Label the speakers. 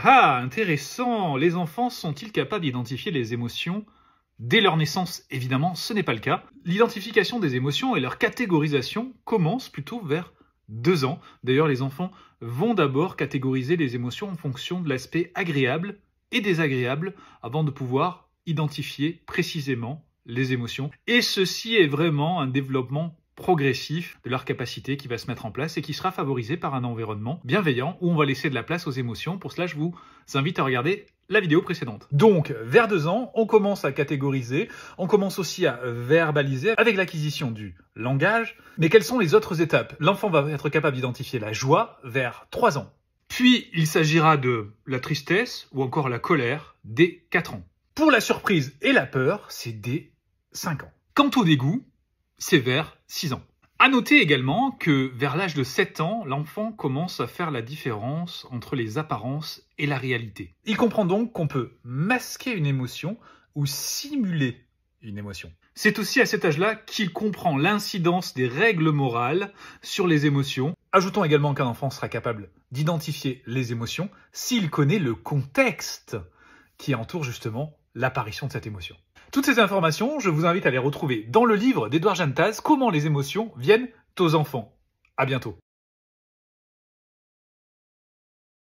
Speaker 1: Ah, intéressant. Les enfants sont-ils capables d'identifier les émotions dès leur naissance? Évidemment, ce n'est pas le cas. L'identification des émotions et leur catégorisation commence plutôt vers 2 ans. D'ailleurs, les enfants vont d'abord catégoriser les émotions en fonction de l'aspect agréable et désagréable avant de pouvoir identifier précisément les émotions. Et ceci est vraiment un développement progressif de leur capacité qui va se mettre en place et qui sera favorisé par un environnement bienveillant où on va laisser de la place aux émotions. Pour cela, je vous invite à regarder la vidéo précédente. Donc, vers 2 ans, on commence à catégoriser, on commence aussi à verbaliser avec l'acquisition du langage. Mais quelles sont les autres étapes? L'enfant va être capable d'identifier la joie vers 3 ans. Puis, il s'agira de la tristesse ou encore la colère dès 4 ans. Pour la surprise et la peur, c'est dès 5 ans. Quant au dégoût, c'est vers 6 ans. À noter également que vers l'âge de 7 ans, l'enfant commence à faire la différence entre les apparences et la réalité. Il comprend donc qu'on peut masquer une émotion ou simuler une émotion. C'est aussi à cet âge-là qu'il comprend l'incidence des règles morales sur les émotions. Ajoutons également qu'un enfant sera capable d'identifier les émotions s'il connaît le contexte qui entoure justement l'apparition de cette émotion. Toutes ces informations, je vous invite à les retrouver dans le livre d'Edouard Jantaz, Comment les émotions viennent aux enfants. À bientôt.